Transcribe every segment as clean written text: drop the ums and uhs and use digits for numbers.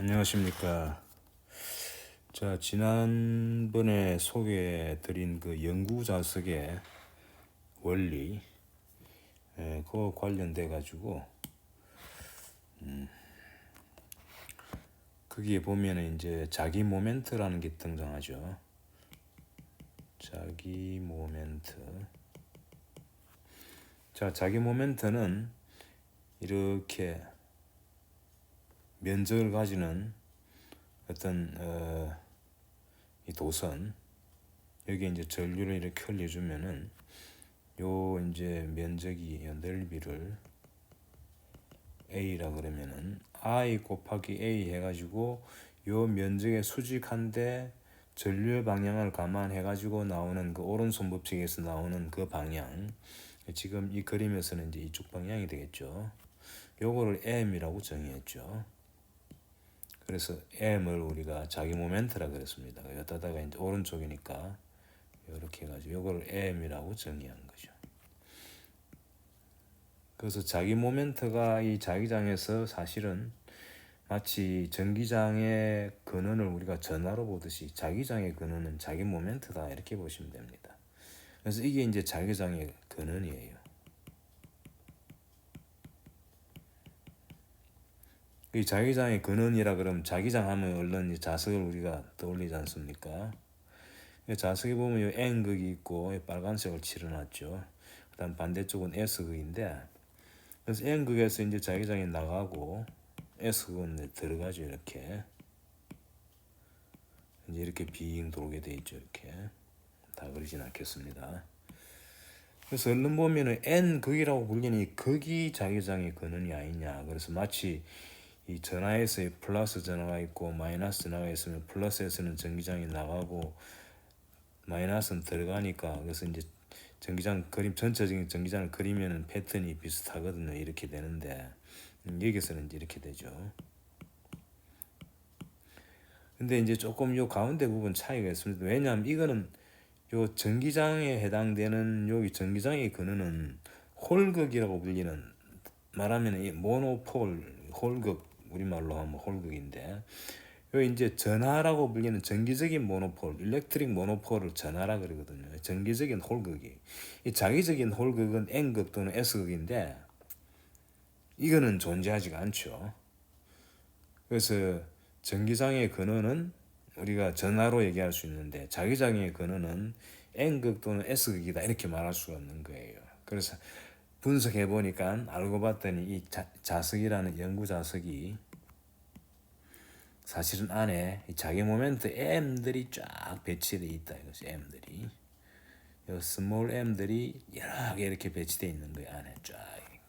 안녕하십니까. 자, 지난번에 소개해드린 그 연구자석의 원리, 그거 관련돼가지고, 거기에 보면은 이제 자기 모멘트라는 게 등장하죠. 자기 모멘트. 자, 자기 모멘트는 이렇게 면적을 가지는 어떤, 이 도선, 여기 이제 전류를 이렇게 흘려주면은 요 이제 면적이 넓이를 A라 그러면은 I 곱하기 A 해가지고 요 면적에 수직한데 전류의 방향을 감안해가지고 나오는 그 오른손 법칙에서 나오는 그 방향, 지금 이 그림에서는 이제 이쪽 방향이 되겠죠. 요거를 M이라고 정의했죠. 그래서 M을 우리가 자기 모멘트라 그랬습니다. 여기다가 이제 오른쪽이니까 이렇게 해가지고 요거를 M이라고 정의한 거죠. 그래서 자기 모멘트가 이 자기장에서 사실은 마치 전기장의 근원을 우리가 전하로 보듯이 자기장의 근원은 자기 모멘트다 이렇게 보시면 됩니다. 그래서 이게 이제 자기장의 근원이에요. 이 자기장의 근원이라 그러면 자기장 하면 얼른 자석을 우리가 떠올리지 않습니까? 자석에 보면 이 N극이 있고 빨간색을 칠해놨죠. 그다음 반대쪽은 S극인데, 그래서 N극에서 이제 자기장이 나가고 S극은 들어가죠. 이렇게 이제 이렇게 빙 돌게 돼 있죠. 이렇게 다 그리진 않겠습니다. 그래서 얼른 보면은 N극이라고 불리는 이 극이 자기장의 근원이 아니냐. 그래서 마치 이 전하에서 플러스 전하가 있고 마이너스 전하가 있으면 플러스에서는 전기장이 나가고 마이너스는 들어가니까, 그래서 이제 전기장 그림 전체적인 전기장을 그리면은 패턴이 비슷하거든요. 이렇게 되는데 여기서는 이제 이렇게 되죠. 근데 이제 조금 요 가운데 부분 차이가 있습니다. 왜냐하면 이거는 요 전기장에 해당되는 여기 전기장의 근원은 홀극이라고 불리는, 말하면 이 모노폴 홀극, 우리말로 하면 홀극인데, 요 이제 전하라고 불리는 정기적인 모노폴, 일렉트릭 모노폴을 전하라 그러거든요. 정기적인 홀극이. 이 자기적인 홀극은 N극 또는 S극인데 이거는 존재하지가 않죠. 그래서 전기장의 근원은 우리가 전하로 얘기할 수 있는데 자기장의 근원은 N극 또는 S극이다 이렇게 말할 수가 없는 거예요. 그래서 분석해 보니까 알고 봤더니 이 자석이라는 연구 자석이 사실은 안에 자기 모멘트 M들이 쫙 배치되어 있다 이것이. M들이 요 스몰 M들이 여러 개 이렇게 배치되어 있는 거예요. 안에 쫙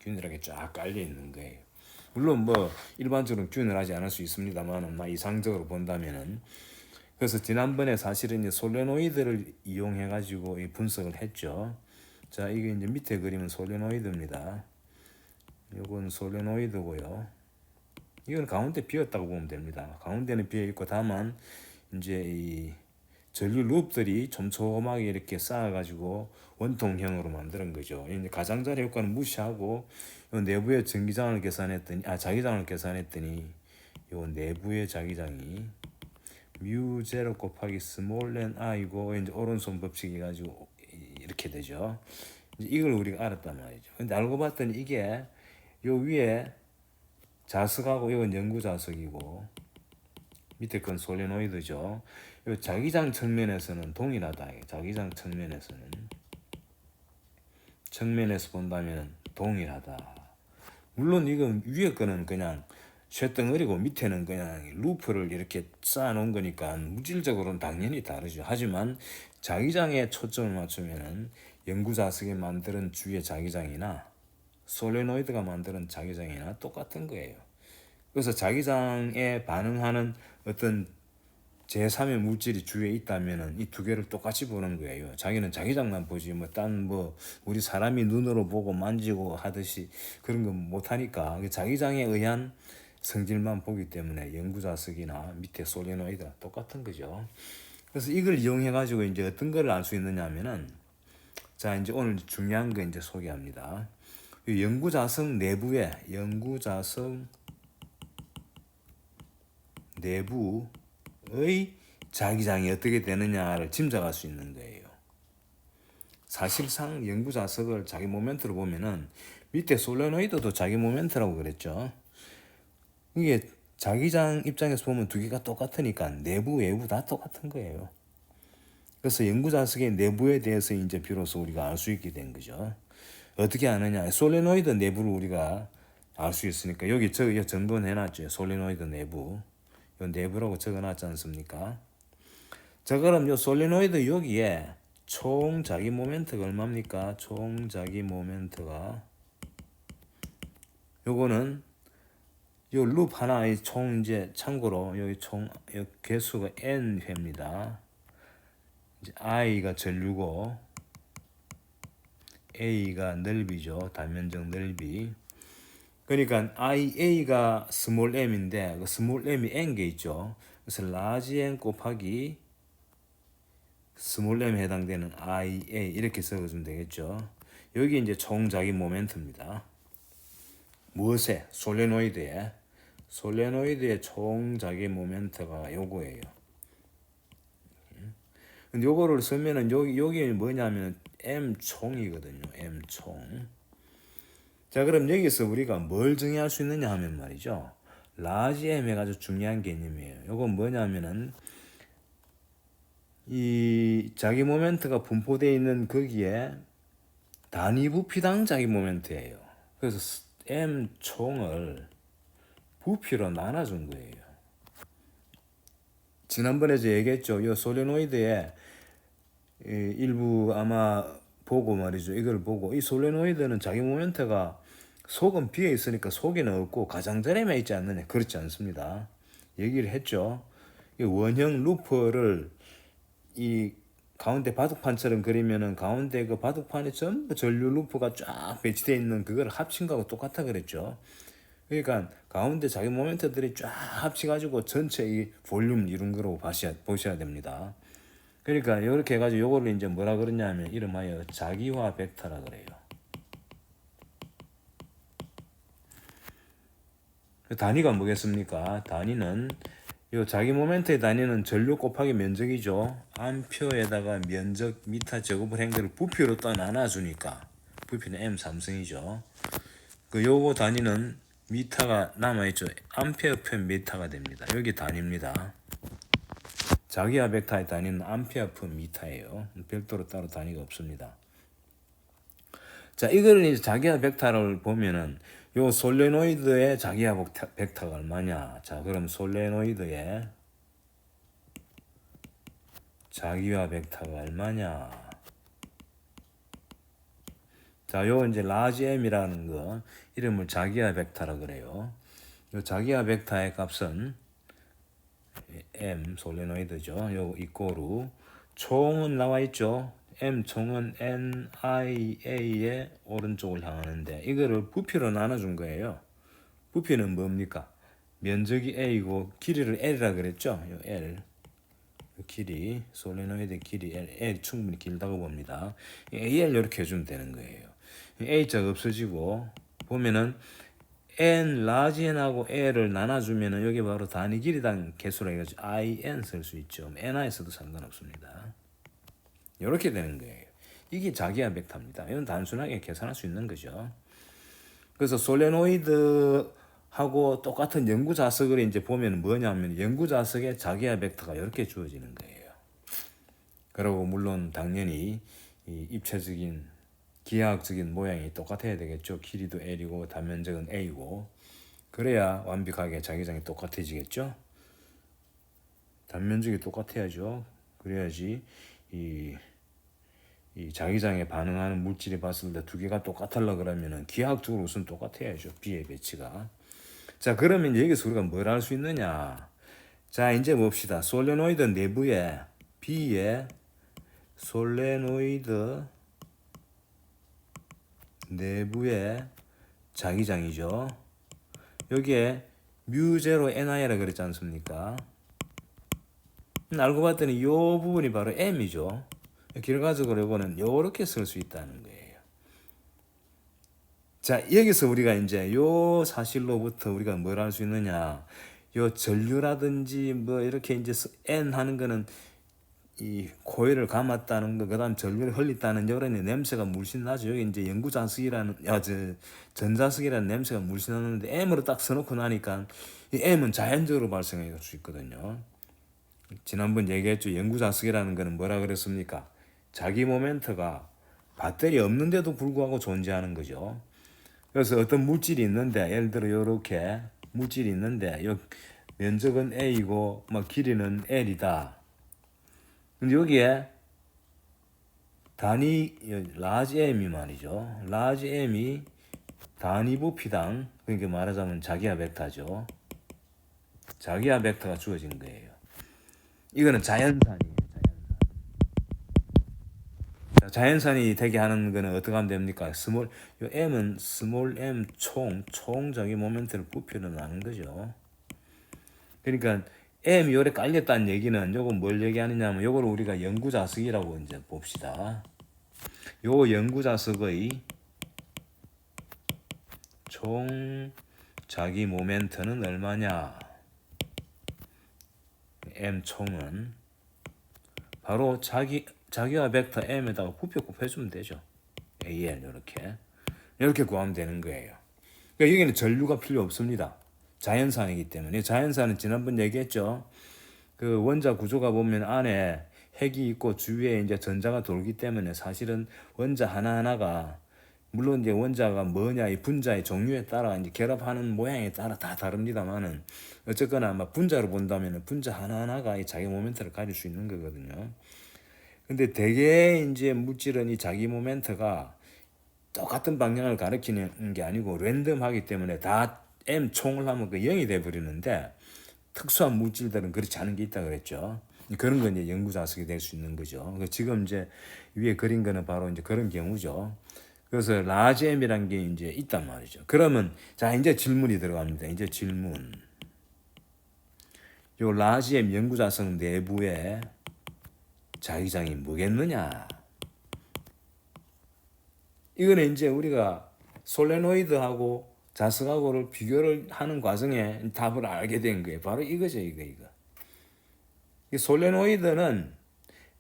균일하게 쫙 깔려 있는 거예요. 물론 뭐 일반적으로 균일하지 않을 수 있습니다만 이상적으로 본다면은. 그래서 지난번에 사실은 이제 솔레노이드를 이용해 가지고 이 분석을 했죠. 자, 이게 이제 밑에 그림은 솔레노이드입니다. 요건 솔레노이드고요. 이건 가운데 비었다고 보면 됩니다. 가운데는 비어 있고 다만 이제 이 전류 룹들이 촘촘하게 이렇게 쌓아가지고 원통형으로 만드는 거죠. 이제 가장자리 효과는 무시하고 요 내부의 전기장을 계산했더니 자기장을 계산했더니 요 내부의 자기장이 뮤 제로 곱하기 스몰 n i고 이제 오른손 법칙이 가지고 이렇게 되죠. 이제 이걸 우리가 알았단 말이죠. 근데 알고 봤더니 이게 요 위에 자석하고 이건 연구 자석이고 밑에 건 솔레노이드죠. 요 자기장 측면에서는 동일하다. 자기장 측면에서 본다면 동일하다. 물론 이건 위에 거는 그냥 쇳덩어리고 밑에는 그냥 루프를 이렇게 쌓아놓은 거니까 물질적으로는 당연히 다르죠. 하지만 자기장에 초점을 맞추면은 연구 자석이 만드는 주의 자기장이나 솔레노이드가 만드는 자기장이나 똑같은 거예요. 그래서 자기장에 반응하는 어떤 제3의 물질이 주위에 있다면은 이 두 개를 똑같이 보는 거예요. 자기는 자기장만 보지 뭐 우리 사람이 눈으로 보고 만지고 하듯이 그런 건 못하니까 자기장에 의한 성질만 보기 때문에 연구자석이나 밑에 솔레노이드가 똑같은 거죠. 그래서 이걸 이용해 가지고 이제 어떤 걸 알 수 있느냐면은, 자 이제 오늘 중요한 거 이제 소개합니다. 연구자석 내부에 연구자석 내부의 자기장이 어떻게 되느냐를 짐작할 수 있는 거예요. 사실상 연구 자석을 자기 모멘트로 보면은 밑에 솔레노이드도 자기 모멘트라고 그랬죠. 이게 자기장 입장에서 보면 두 개가 똑같으니까 내부 외부 다 똑같은 거예요. 그래서 연구 자석의 내부에 대해서 이제 비로소 우리가 알 수 있게 된 거죠. 어떻게 아느냐? 솔레노이드 내부를 우리가 알 수 있으니까 여기 정돈 해놨죠. 솔레노이드 내부. 요 내부라고 적어놨지 않습니까? 자, 그럼 요 솔레노이드 여기에 총 자기 모멘트가 얼마입니까? 총 자기 모멘트가 요거는 요 룹 하나의 총 이제 참고로 여기 총 개수가 n 회입니다. 이제 i가 전류고 a가 넓이죠. 단면적 넓이. 그러니까 IA가 스몰 m인데 그 스몰 m이 n개 있죠. 그래서 라지 n 곱하기 스몰 m에 해당되는 IA 이렇게 써주면 되겠죠. 여기 이제 총 자기 모멘트입니다. 무엇에? 솔레노이드에 총 자기 모멘트가 요거예요. 근데 요거를 쓰면은 여기 뭐냐면 m 총이거든요. m 총. 자, 그럼 여기서 우리가 뭘 정의할 수 있느냐 하면 말이죠. 라지 m이 아주 중요한 개념이에요. 요건 뭐냐면은 이 자기 모멘트가 분포되어 있는 거기에 단위 부피당 자기 모멘트예요. 그래서 m 총을 부피로 나눠준 거예요. 지난번에 저 얘기했죠. 이 솔레노이드에 일부 아마 보고 말이죠. 이걸 보고 이 솔레노이드는 자기 모멘트가 속은 비어 있으니까 속에는 없고 가장자리에만 있지 않느냐. 그렇지 않습니다. 얘기를 했죠. 이 원형 루프를 이 가운데 바둑판처럼 그리면은 가운데 그 바둑판에 전부 전류 루프가 쫙 배치되어 있는 그걸 합친 거하고 똑같아 그랬죠. 그러니까 가운데 자기 모멘트들이 쫙 합쳐가지고 전체 이 볼륨 이룬 거라고 보셔야 됩니다. 그러니까 이렇게 해가지고 요거를 이제 뭐라 그러냐면 이름하여 자기화 벡터라 그래요. 단위가 뭐겠습니까? 단위는 요 자기 모멘트의 단위는 전류 곱하기 면적이죠. 암표에다가 면적 미터 제곱을 한 거를 부피로 또 나눠주니까 부피는 m 삼성이죠. 그 요거 단위는 미터가 남아있죠. 암페어 편 미터가 됩니다. 여기 단위입니다. 자기화 벡터의 단위는 암페어 편 미터예요. 별도로 따로 단위가 없습니다. 자, 이거를 이제 자기화 벡터를 보면은 요 솔레노이드의 자기화 벡터가 얼마냐? 자, 그럼 솔레노이드의 자기화 벡터가 얼마냐? 자, 요 이제 라지 m이라는 거 이름을 자기화 벡터라 그래요. 요 자기화 벡터의 값은 m 솔레노이드죠. 요 이꼬르 총은 나와 있죠. m 총은 nia의 오른쪽을 향하는데 이거를 부피로 나눠준 거예요. 부피는 뭡니까? 면적이 a이고 길이를 l이라 그랬죠. 요 l 길이 솔레노이드 길이 L 충분히 길다고 봅니다. AL 이렇게 해주면 되는 거예요. A자가 없어지고 보면은 N 라지 N하고 L을 나눠주면은 여기 바로 단위 길이당 개수라 해가지고 IN 쓸 수 있죠. NI 써도 상관없습니다. 이렇게 되는 거예요. 이게 자기화 벡터입니다. 이건 단순하게 계산할 수 있는 거죠. 그래서 솔레노이드 하고 똑같은 연구 자석을 이제 보면 뭐냐면 연구 자석의 자기화 벡터가 이렇게 주어지는 거예요. 그리고 물론 당연히 이 입체적인 기하학적인 모양이 똑같아야 되겠죠. 길이도 L이고 단면적은 A고 그래야 완벽하게 자기장이 똑같아지겠죠. 단면적이 똑같아야죠. 그래야지 이 자기장에 반응하는 물질이 봤을 때 두 개가 똑같으려 그러면은 기하학적으로 우선 똑같아야죠. B의 배치가. 자, 그러면 여기서 우리가 뭘 할 수 있느냐? 자, 이제 봅시다. 솔레노이드 내부에 B의 솔레노이드 내부의 자기장이죠. 여기에 뮤0 ni라 그랬지 않습니까? 알고 봤더니 이 부분이 바로 m이죠. 결과적으로 이거는 이렇게 쓸 수 있다는 거예요. 자, 여기서 우리가 이제 요 사실로부터 우리가 뭘 할 수 있느냐? 요 전류라든지 뭐 이렇게 이제 N 하는 거는 이 코일을 감았다는 거, 그다음 전류를 흘렸다는 요런 냄새가 물씬 나죠. 여기 이제 연구자석이라는 전자석이라는 냄새가 물씬 나는데 M으로 딱 써놓고 나니까 이 M은 자연적으로 발생할 수 있거든요. 지난번 얘기했죠. 연구자석이라는 거는 뭐라 그랬습니까? 자기 모멘트가 배터리 없는데도 불구하고 존재하는 거죠. 그래서 어떤 물질이 있는데, 예를 들어 이렇게 물질이 있는데 요 면적은 A이고 막 길이는 L이다. 근데 여기에 단위 라지 M이 말이죠. 라지 M이 단위 부피당, 그러니까 말하자면 자기야 벡터죠. 자기야 벡터가 주어진 거예요. 이거는 자연산이에요. 자연산이 되게 하는 거는 어떻게 하면 됩니까? 요 M은 스몰 m 총 자기 모멘트를 부피로 나눈 거죠. 그러니까 M이 요래 깔렸다는 얘기는 요거 뭘 얘기하느냐면 요거를 우리가 연구자석이라고 이제 봅시다. 요 연구자석의 총 자기 모멘트는 얼마냐? M 총은 바로 자기와 벡터 M에다가 부피 곱해주면 되죠. AL 이렇게 구하면 되는 거예요. 그러니까 여기는 전류가 필요 없습니다. 자연산이기 때문에. 자연산은 지난번 얘기했죠. 그 원자 구조가 보면 안에 핵이 있고 주위에 이제 전자가 돌기 때문에 사실은 원자 하나하나가 물론 이제 원자가 뭐냐 이 분자의 종류에 따라 이제 결합하는 모양에 따라 다 다릅니다만은 어쨌거나 막 분자로 본다면 분자 하나하나가 이 자기 모멘트를 가질 수 있는 거거든요. 근데 대개 이제 물질은 이 자기 모멘트가 똑같은 방향을 가리키는 게 아니고 랜덤하기 때문에 다 M 총을 하면 그 0이 돼 버리는데 특수한 물질들은 그렇지 않은 게 있다 그랬죠. 그런 건 이제 연구자석이 될 수 있는 거죠. 지금 이제 위에 그린 거는 바로 이제 그런 경우죠. 그래서 라지 M이라는 게 이제 있단 말이죠. 그러면 자 이제 질문이 들어갑니다. 이제 질문. 요 라지 M 연구자석 내부에 자기장이 뭐겠느냐? 이거는 이제 우리가 솔레노이드하고 자석하고를 비교를 하는 과정에 답을 알게 된 거예요. 바로 이거죠, 이거. 이 솔레노이드는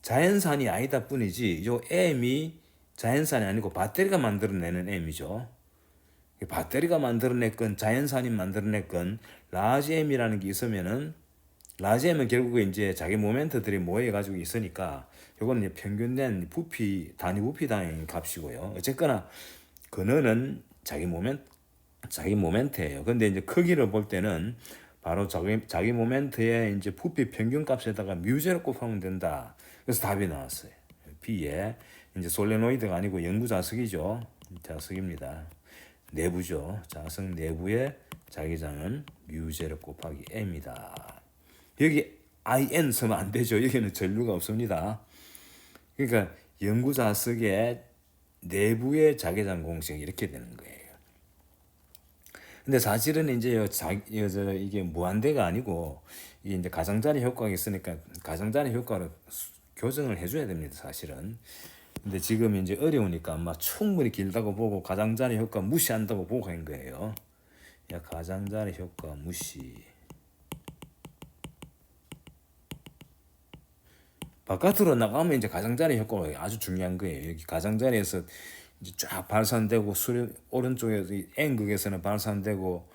자연산이 아니다 뿐이지, 요 M이 자연산이 아니고 배터리가 만들어내는 M이죠. 배터리가 만들어냈건 자연산이 만들어냈건 라지 M이라는 게 있으면은 라지 M은 결국에 이제 자기 모멘트들이 모여가지고 있으니까 요거는 이제 평균된 부피 단위 부피당의 값이고요. 어쨌거나 근원은 자기 모멘트예요. 근데 이제 크기를 볼 때는 바로 자기 모멘트의 이제 부피 평균 값에다가 뮤제를 곱하면 된다. 그래서 답이 나왔어요. B에 이제 솔레노이드가 아니고 연구 자석이죠. 자석입니다. 내부죠. 자석 내부의 자기장은 뮤제를 곱하기 M이다. 여기 IN 쓰면 안 되죠. 여기는 전류가 없습니다. 그러니까 연구 자석의 내부의 자기장 공식 이렇게 되는 거예요. 근데 사실은 이제 이게 무한대가 아니고 이게 이제 가장자리 효과가 있으니까 가장자리 효과를 교정을 해줘야 됩니다. 사실은. 근데 지금 이제 어려우니까 아마 충분히 길다고 보고 가장자리 효과 무시한다고 보고 한 거예요. 야, 가장자리 효과 무시. 바깥으로 나가면 이제 가장자리 효과가 아주 중요한 거예요. 여기 가장자리에서 이제 쫙 발산되고 오른쪽에서 N극에서는 발산되고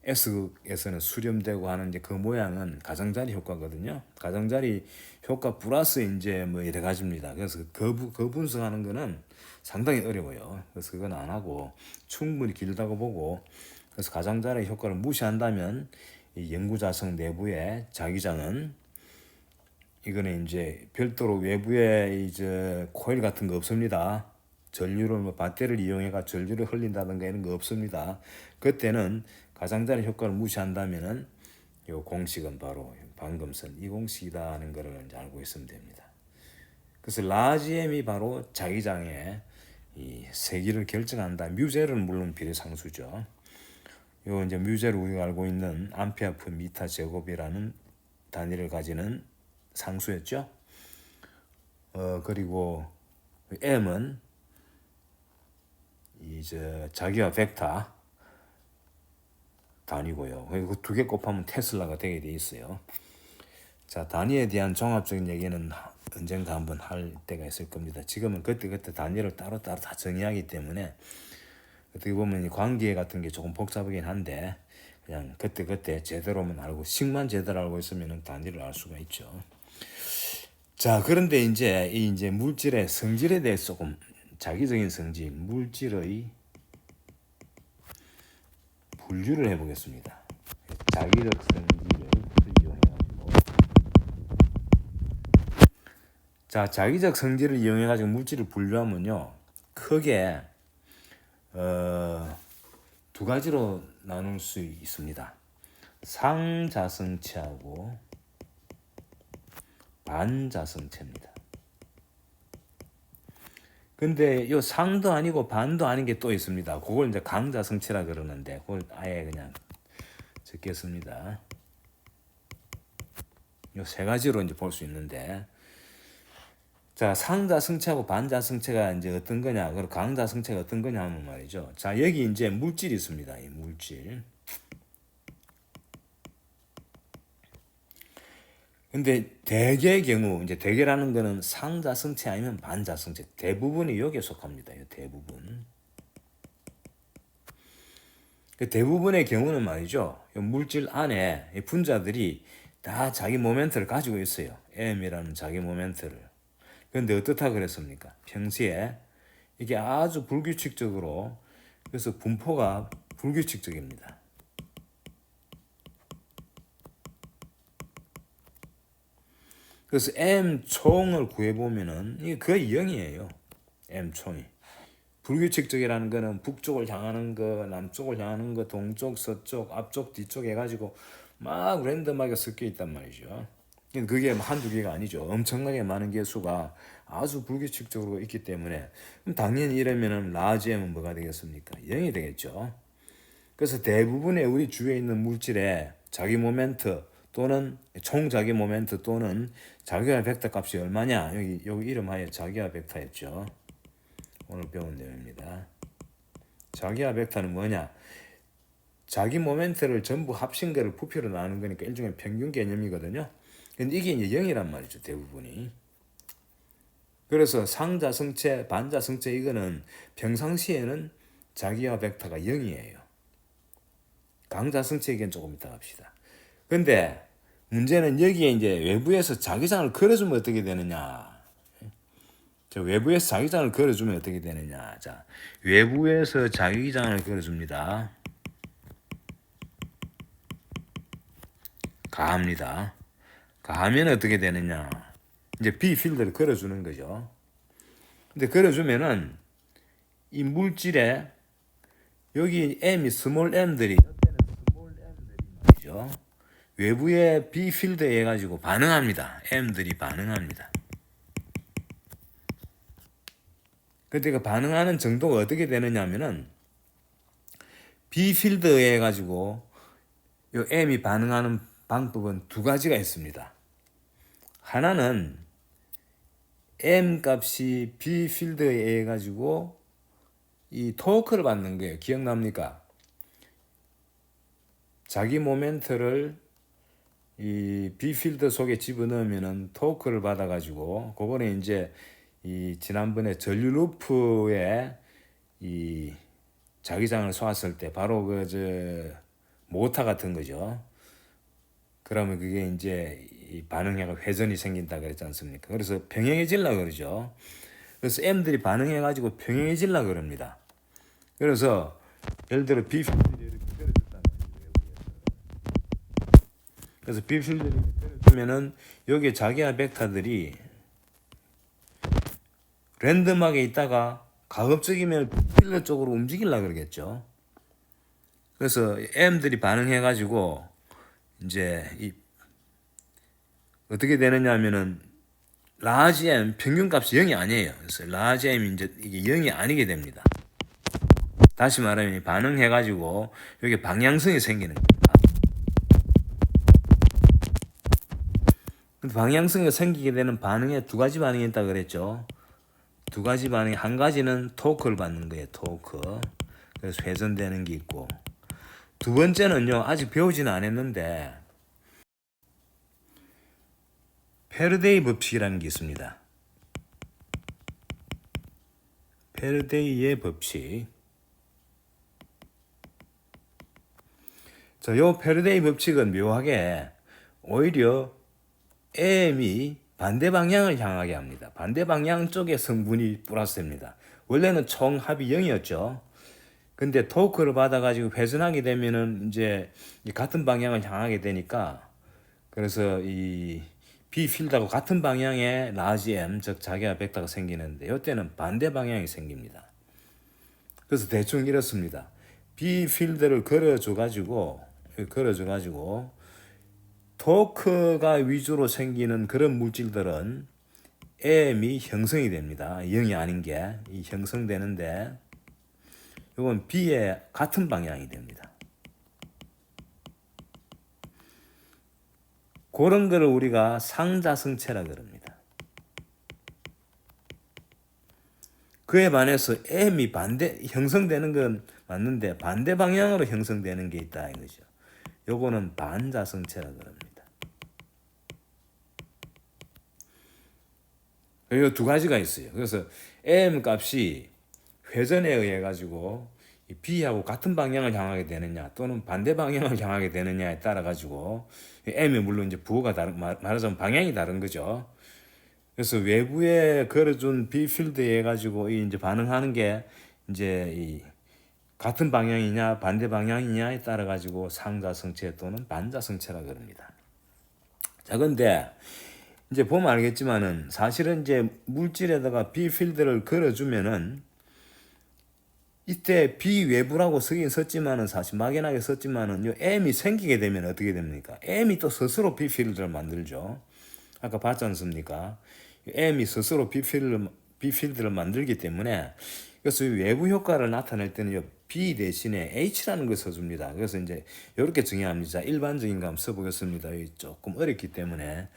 S극에서는 수렴되고 하는 이제 그 모양은 가장자리 효과거든요. 가장자리 효과 플러스 이제 뭐 여러 가지입니다. 그래서 그 분석하는 거는 상당히 어려워요. 그래서 그건 안 하고 충분히 길다고 보고 그래서 가장자리 효과를 무시한다면 이 연구자석 내부의 자기장은 이거는 이제 별도로 외부에 이제 코일 같은 거 없습니다. 전류를 뭐 배터리를 이용해가 전류를 흘린다든가 이런 거 없습니다. 그때는 가장자리 효과를 무시한다면은 요 공식은 바로 방금 쓴 이 공식이다는 거를 이제 알고 있으면 됩니다. 그래서 라지 M이 바로 자기장의 이 세기를 결정한다. 뮤제는 물론 비례상수죠. 요 이제 뮤제를 우리가 알고 있는 암페어 per 미터 제곱이라는 단위를 가지는 상수였죠. 그리고 M은 이제 자기와 벡터 단위고요. 그 두 개 곱하면 테슬라가 되게 돼 있어요. 자, 단위에 대한 종합적인 얘기는 언젠가 한번 할 때가 있을 겁니다. 지금은 그때그때 단위를 따로따로 다 정의하기 때문에 어떻게 보면 이 관계 같은 게 조금 복잡하긴 한데 그냥 그때그때 제대로만 알고 식만 제대로 알고 있으면 단위를 알 수가 있죠. 자, 그런데 이제 물질의 성질에 대해서 조금 자기적인 성질, 물질의 분류를 해보겠습니다. 자기적 성질을 이용해가지고 자기적 성질을 이용해가지고 물질을 분류하면요 크게 두 가지로 나눌 수 있습니다. 상자성체하고 반자성체입니다. 근데 이 상도 아니고 반도 아닌 게 또 있습니다. 그걸 이제 강자성체라 그러는데 그걸 아예 그냥 적겠습니다. 이 세 가지로 이제 볼 수 있는데, 자, 상자성체하고 반자성체가 이제 어떤 거냐, 그리고 강자성체가 어떤 거냐 하면 말이죠. 자, 여기 이제 물질이 있습니다. 이 물질. 근데 대개의 경우 이제 대개라는 거는 상자성체 아니면 반자성체 대부분이 여기에 속합니다. 대부분. 그 대부분의 경우는 말이죠. 물질 안에 분자들이 다 자기 모멘트를 가지고 있어요. M이라는 자기 모멘트를. 그런데 어떻다 그랬습니까? 평시에 이게 아주 불규칙적으로, 그래서 분포가 불규칙적입니다. 그래서 M 총을 구해보면은 이게 거의 0이에요. M 총이. 불규칙적이라는 거는 북쪽을 향하는 거, 남쪽을 향하는 거, 동쪽, 서쪽, 앞쪽, 뒤쪽 해가지고 막 랜덤하게 섞여 있단 말이죠. 그게 한두 개가 아니죠. 엄청나게 많은 개수가 아주 불규칙적으로 있기 때문에 그럼 당연히 이러면은 라지 M은 뭐가 되겠습니까? 0이 되겠죠. 그래서 대부분의 우리 주위에 있는 물질의 자기 모멘트 또는 총 자기 모멘트 또는 자기와 벡터 값이 얼마냐? 여기 이름하여 자기와 벡터였죠. 오늘 배운 내용입니다. 자기와 벡터는 뭐냐? 자기 모멘트를 전부 합친 거를 부피로 나누는 거니까 일종의 평균 개념이거든요. 근데 이게 이제 0이란 말이죠, 대부분이. 그래서 상자성체, 반자성체 이거는 평상시에는 자기와 벡터가 0이에요. 강자성체에겐 조금 이따 갑시다. 근데 문제는 여기에 이제 외부에서 자기장을 그려주면 어떻게 되느냐. 자, 외부에서 자기장을 그려주면 어떻게 되느냐. 자, 외부에서 자기장을 그려줍니다. 가합니다. 가하면 어떻게 되느냐. 이제 B 필드를 그려주는 거죠. 근데 그려주면은 이 물질에 여기 M이 스몰 M들이 말이죠. 외부의 B 필드에 해가지고 반응합니다. M들이 반응합니다. 근데 그 반응하는 정도가 어떻게 되느냐면은 B 필드에 해가지고 요 M이 반응하는 방법은 두 가지가 있습니다. 하나는 M 값이 B 필드에 의해 가지고 이 토크를 받는 거예요. 기억납니까? 자기 모멘트를 이 B 필드 속에 집어넣으면은 토크를 받아 가지고 그거는 이제 이 지난번에 전류 루프에 이 자기장을 쏘았을 때 바로 모터 같은 거죠. 그러면 그게 이제 이 반응해가 회전이 생긴다 그랬지 않습니까? 그래서 평행해질라 그러죠. 그래서 M들이 반응해가지고 평행해질라 그럽니다. 그래서 예를 들어 B 필드를 이렇게 그려줬다는 거예요. 그래서 B 필드를 그려주면은 여기 자기와 벡터들이 랜덤하게 있다가 가급적이면 필드 쪽으로 움직이려 그러겠죠. 그래서 M들이 반응해가지고 이제 이 어떻게 되느냐 하면은 라지 M 평균값이 0이 아니에요. 그래서 라지 M이 이제 이게 0이 아니게 됩니다. 다시 말하면 반응해가지고 여기 방향성이 생기는 겁니다. 방향성이 생기게 되는 반응에 두 가지 반응이 있다 그랬죠. 두 가지 반응, 한 가지는 토크를 받는 거예요. 토크. 그래서 회전되는 게 있고, 두 번째는요, 아직 배우지는 않았는데 페르데이 법칙이라는 게 있습니다. 페르데이의 법칙. 요 페르데이 법칙은 묘하게 오히려 M이 반대 방향을 향하게 합니다. 반대 방향 쪽에 성분이 플러스입니다. 원래는 총 합이 0이었죠. 근데 토크를 받아가지고 회전하게 되면은 이제 같은 방향을 향하게 되니까, 그래서 이 B 필드하고 같은 방향의 라지 M, 즉 자기와 벡터가 생기는데 이때는 반대 방향이 생깁니다. 그래서 대충 이렇습니다. B 필드를 걸어줘가지고 토크가 위주로 생기는 그런 물질들은 M이 형성이 됩니다. 0이 아닌 게 형성되는데 이건 B의 같은 방향이 됩니다. 그런 거를 우리가 상자성체라 그럽니다. 그에 반해서 M이 형성되는 건 맞는데 반대 방향으로 형성되는 게 있다 이거죠. 요거는 반자성체라 그럽니다. 이 두 가지가 있어요. 그래서 M 값이 회전에 의해 가지고 B하고 같은 방향을 향하게 되느냐 또는 반대 방향을 향하게 되느냐에 따라 가지고 M이 물론 이제 부호가 말하자면 방향이 다른 거죠. 그래서 외부에 걸어준 B 필드에 가지고 이제 반응하는 게 이제 이 같은 방향이냐 반대 방향이냐에 따라 가지고 상자성체 또는 반자성체라 그럽니다. 자, 근데 이제 보면 알겠지만은 사실은 이제 물질에다가 B 필드를 걸어주면은 이때 B 외부라고 쓰긴 썼지만은 사실 막연하게 썼지만은 요 M이 생기게 되면 어떻게 됩니까? M이 또 스스로 B 필드를 만들죠. 아까 봤지 않습니까? M이 스스로 B 필드를 만들기 때문에 그래서 외부 효과를 나타낼 때는 B 대신에 H라는 걸 써줍니다. 그래서 이제 이렇게 정의합니다. 일반적인 거 한번 써보겠습니다. 조금 어렵기 때문에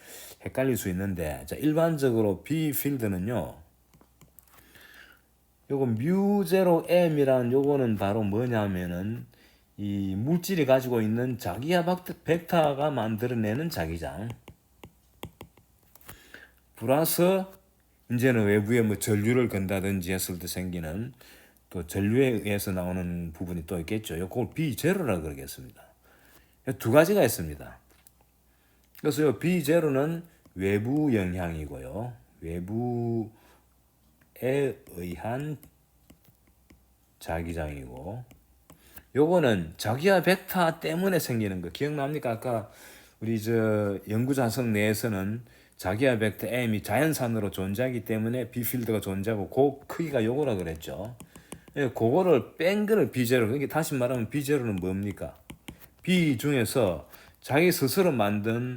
헷갈릴 수 있는데, 자, 일반적으로 B 필드는요, 요거 뮤0 M이란 요거는 바로 뭐냐면은 이 물질이 가지고 있는 자기야 벡터가 만들어내는 자기장 플러스 이제는 외부에 뭐 전류를 건다든지 했을 때 생기는 또 전류에 의해서 나오는 부분이 또 있겠죠. 그걸 B0라 그러겠습니다. 두 가지가 있습니다. 그래서 요 B0는 외부 영향이고요. 외부에 의한 자기장이고, 요거는 자기야 벡터 때문에 생기는 거 기억납니까? 아까 우리 연구 자성 내에서는 자기야 벡터 M이 자연산으로 존재하기 때문에 B 필드가 존재하고 그 크기가 요거라 그랬죠. 그거를 뺀 거를 B0. 그러니까 다시 말하면 B0는 뭡니까? B 중에서 자기 스스로 만든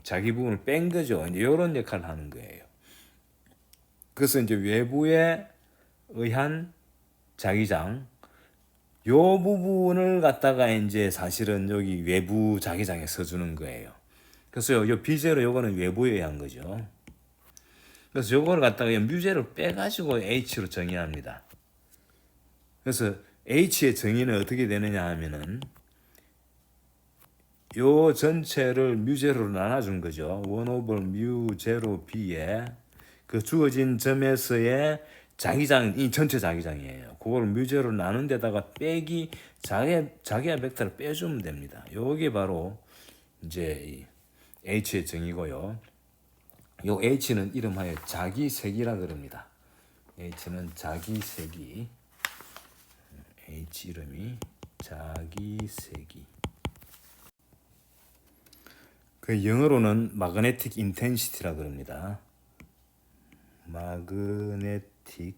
자기 부분을 뺀 거죠. 이제 이런 역할을 하는 거예요. 그래서 이제 외부에 의한 자기장, 요 부분을 갖다가 이제 사실은 여기 외부 자기장에 써주는 거예요. 그래서 요 B0 요거는 외부에 의한 거죠. 그래서 요거를 갖다가 뮤제를 빼가지고 H로 정의합니다. 그래서 H의 정의는 어떻게 되느냐 하면은 요 전체를 뮤제로로 나눠준 거죠. 1 over 뮤제로 B에 그 주어진 점에서의 자기장, 이 전체 자기장이에요. 그걸 뮤제로 나눈 데다가 빼기 자기야 벡터를 빼주면 됩니다. 요게 바로 이제 H의 정의고요. 요 H는 이름하여 자기색이라 그럽니다. H는 자기색이, H 이름이 자기색이. 그 영어로는 magnetic intensity라 그럽니다. magnetic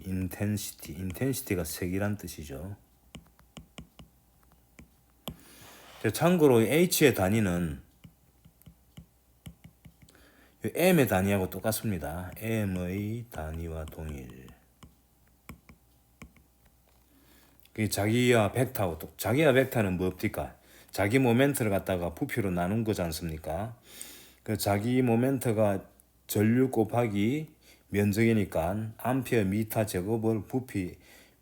intensity가 색이란 뜻이죠. 참고로 H의 단위는 M의 단위하고 똑같습니다. M의 단위와 동일. 자기야 벡터하고 자기야 벡터는 뭡니까? 자기 모멘트를 갖다가 부피로 나눈 거지 않습니까? 그 자기 모멘트가 전류 곱하기 면적이니까 암페어 미터 제곱을 부피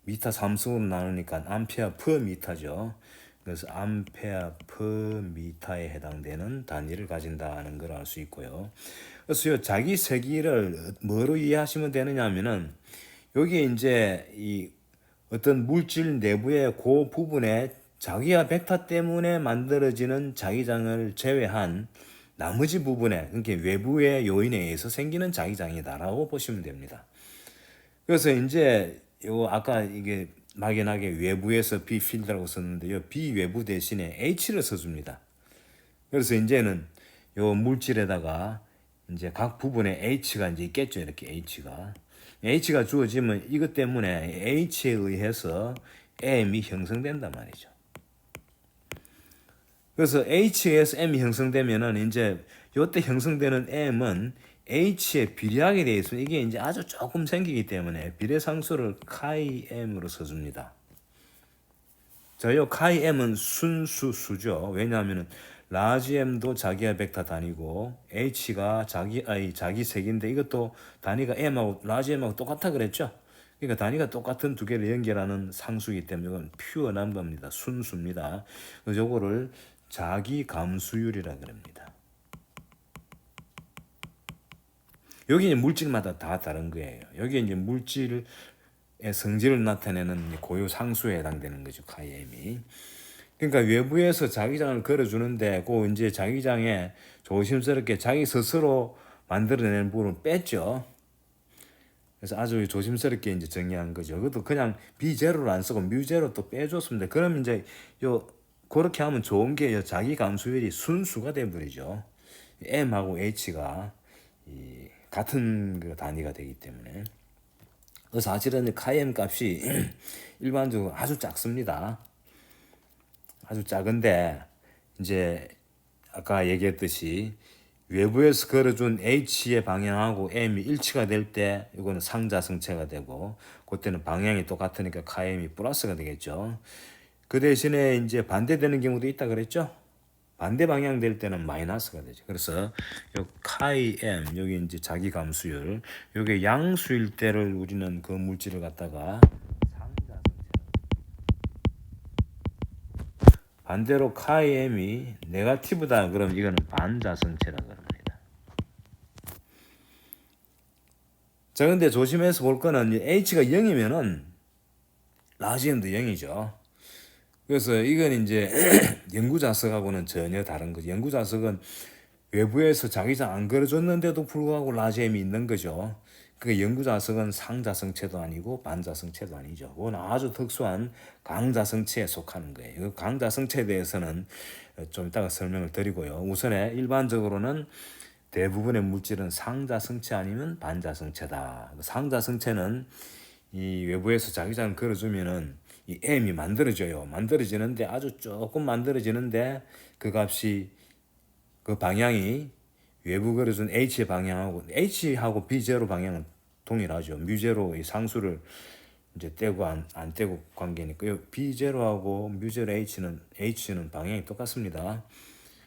미터 삼성으로 나누니까 암페어 퍼 미터죠. 그래서 암페어 퍼 미터에 해당되는 단위를 가진다는 걸 알 수 있고요. 그래서 요 자기 세기를 뭐로 이해하시면 되느냐면은 여기에 이제 이 어떤 물질 내부의 그 부분에 자기와 벡터 때문에 만들어지는 자기장을 제외한 나머지 부분에, 그러니까 외부의 요인에 의해서 생기는 자기장이다라고 보시면 됩니다. 그래서 이제 요 아까 이게 막연하게 외부에서 B 필드라고 썼는데요, B 외부 대신에 H를 써줍니다. 그래서 이제는 요 물질에다가 이제 각 부분에 H가 이제 있겠죠. 이렇게 H가 주어지면 이것 때문에 H에 의해서 M이 형성된단 말이죠. 그래서 H에서 M이 형성되면은 이제 요때 형성되는 M은 H에 비례하게 되어 있으면 이게 이제 아주 조금 생기기 때문에 비례상수를 카이 M으로 써줍니다. 자, 요 카이 M은 순수수죠. 왜냐하면은 라지 M도 자기의 벡터 단위고 H가 자기 색인데 이것도 단위가 M하고 라지 M하고 똑같아 그랬죠. 그러니까 단위가 똑같은 두 개를 연결하는 상수이기 때문에 이건 퓨어 넘버입니다. 순수입니다. 그래서 요거를 자기 감수율이라 그럽니다. 여기 이제 물질마다 다 다른 거예요. 여기 이제 물질의 성질을 나타내는 고유 상수에 해당되는 거죠. 카이엠이. 그러니까 외부에서 자기장을 걸어주는데 그 이제 자기장에 조심스럽게 자기 스스로 만들어낸 부분을 뺐죠. 그래서 아주 조심스럽게 이제 정리한 거죠. 그것도 그냥 비제로를 안 쓰고 뮤제로 또 빼줬습니다. 그럼 이제 요 그렇게 하면 좋은 게 자기 감수율이 순수가 돼버리죠. M하고 H가 같은 그 단위가 되기 때문에. 그래서 사실은 카이엠 값이 일반적으로 아주 작습니다. 아주 작은데 이제 아까 얘기했듯이 외부에서 걸어준 H의 방향하고 M이 일치가 될 때 이거는 상자성체가 되고 그때는 방향이 똑같으니까 카이엠이 플러스가 되겠죠. 그 대신에 이제 반대되는 경우도 있다 그랬죠. 반대 방향 될 때는 마이너스가 되죠. 그래서 요 카이 M 여기 이제 자기 감수율 요게 양수일 때를 우리는 그 물질을 갖다가 상자성체, 반대로 카이 M이 네거티브다 그러면 이거는 반자성체라 그럽니다. 자, 근데 조심해서 볼 거는 H가 0이면은 라지 M도 0이죠. 그래서 이건 이제 연구자석하고는 전혀 다른 거죠. 연구자석은 외부에서 자기장 안 걸어줬는데도 불구하고 라지엠이 있는 거죠. 그 연구자석은 상자성체도 아니고 반자성체도 아니죠. 그건 아주 특수한 강자성체에 속하는 거예요. 그 강자성체에 대해서는 좀 이따가 설명을 드리고요. 우선에 일반적으로는 대부분의 물질은 상자성체 아니면 반자성체다. 상자성체는 이 외부에서 자기장을 걸어주면은 이 M이 만들어져요. 만들어지는데 아주 조금 만들어지는데 그 값이 그 방향이 외부 걸어준 H의 방향하고 H하고 B0 방향은 동일하죠. 뮤제로의 상수를 이제 떼고 안 떼고 관계니까 B0하고 뮤제로 H는 방향이 똑같습니다.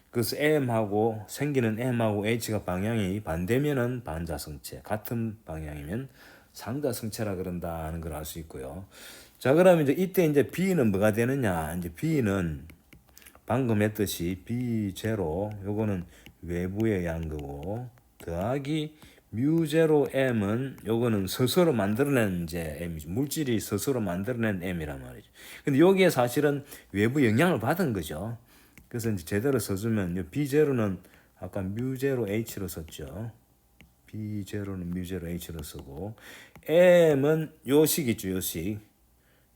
그래서 M하고 생기는 M하고 H가 방향이 반대면은 반자성체, 같은 방향이면 상자성체라 그런다는 걸 알 수 있고요. 자, 그러면 이제 이때 이제 B는 뭐가 되느냐? 이제 B는 방금 했듯이 B0 요거는 외부에 의한 거고 더하기 뮤제로 M은 요거는 스스로 만들어낸 이제 M이죠. 물질이 스스로 만들어낸 M이란 말이죠. 근데 여기에 사실은 외부 영향을 받은 거죠. 그래서 이제 제대로 써주면 요 B0는 아까 뮤제로 H로 썼죠. B0는 뮤제로 H로 쓰고 M은 요 식이죠. 요 식.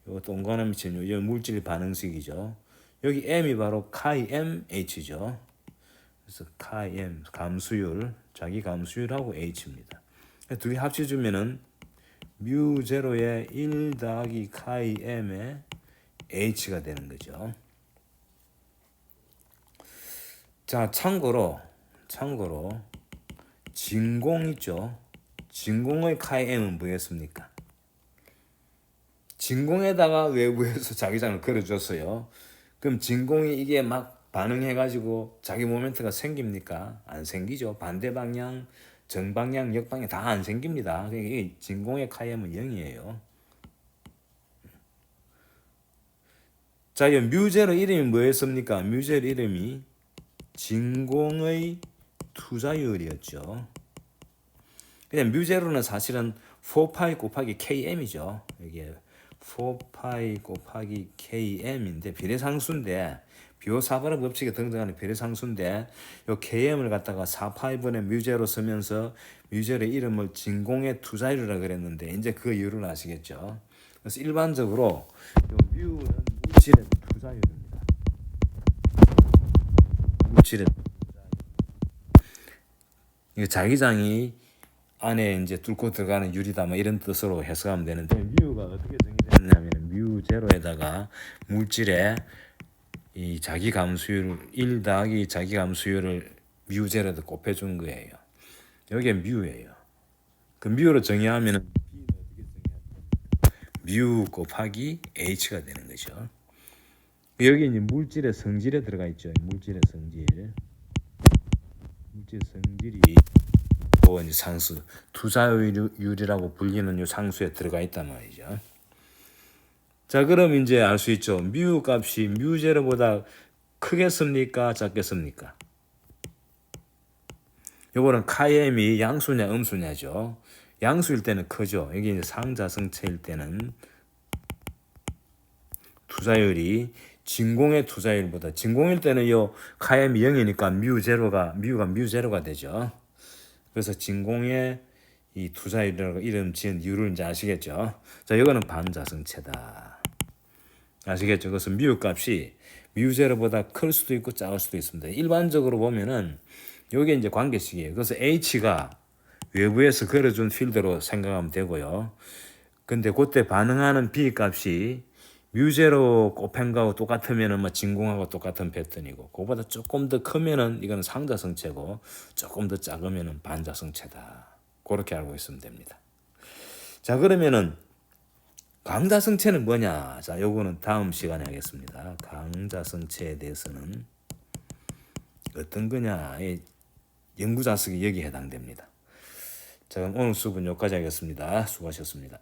요 동그라미 친 요 물질 반응식이죠. 여기 M이 바로 카이 M H죠. 그래서 카이 M 감수율, 자기 감수율하고 H입니다. 두 개 합쳐주면은 뮤 제로의 1 더하기 카이 M의 H가 되는 거죠. 자, 참고로 진공 있죠. 진공의 카이 M은 뭐였습니까? 진공에다가 외부에서 자기장을 걸어줬어요. 그럼 진공이 이게 막 반응해가지고 자기 모멘트가 생깁니까? 안 생기죠. 반대 방향, 정방향, 역방향 다 안 생깁니다. 그러니까 이게 진공의 카이엠은 0이에요. 자, 이 뮤제로 이름이 뭐였습니까? 뮤제로 이름이 진공의 투자율이었죠. 그냥 뮤제로는 사실은 4파이 곱하기 KM이죠. 이게 4파이 곱하기 KM인데 비례상수인데 비호사번호 법칙에 등장하는 비례상수인데 요 KM을 갖다가 4파이분의 뮤제로 쓰면서 뮤제로의 이름을 진공의 투자율이라 그랬는데 이제 그 이유를 아시겠죠. 그래서 일반적으로 요 뮤는 물질의 투자율입니다. 물질의 이게 자기장이 안에 이제 뚫고 들어가는 유리다 뭐 이런 뜻으로 해석하면 되는데 뮤가 어떻게 정의되느냐면 뮤 제로에다가 물질의 이 자기 감수율 1 더하기 자기 감수율을 뮤 제로에다 곱해준 거예요. 여기에 뮤예요. 그 뮤로 정의하면은 B는 어떻게 정의하면 뮤 곱하기 H가 되는 거죠. 여기 이제 물질의 성질에 들어가 있죠. 물질의 성질. 물질 성질이 이제 상수 투자율이라고 불리는 요 상수에 들어가 있단 말이죠. 자, 그럼 이제 알 수 있죠. 뮤 값이 뮤 제로보다 크겠습니까? 작겠습니까? 요거는 카엠이 양수냐 음수냐죠. 양수일 때는 크죠. 여기 이제 상자성체일 때는 투자율이 진공의 투자율보다 진공일 때는 요 카엠이 0이니까 뮤가 뮤 제로가 되죠. 그래서 진공의 이 투자율이라고 이름 지은 이유를 이제 아시겠죠? 자, 이거는 반자성체다. 아시겠죠? 그래서 뮤 값이 뮤 제로보다 클 수도 있고 작을 수도 있습니다. 일반적으로 보면은 요게 이제 관계식이에요. 그래서 H가 외부에서 걸어준 필드로 생각하면 되고요. 근데 그때 반응하는 B 값이 뮤 제로 곱한 거하고 똑같으면은 뭐 진공하고 똑같은 패턴이고, 그거보다 조금 더 크면은 이거는 상자성체고, 조금 더 작으면은 반자성체다. 그렇게 알고 있으면 됩니다. 자, 그러면은 강자성체는 뭐냐? 자, 요거는 다음 시간에 하겠습니다. 강자성체에 대해서는 어떤 거냐? 연구자석이 여기에 해당됩니다. 자, 그럼 오늘 수업은 여기까지 하겠습니다. 수고하셨습니다.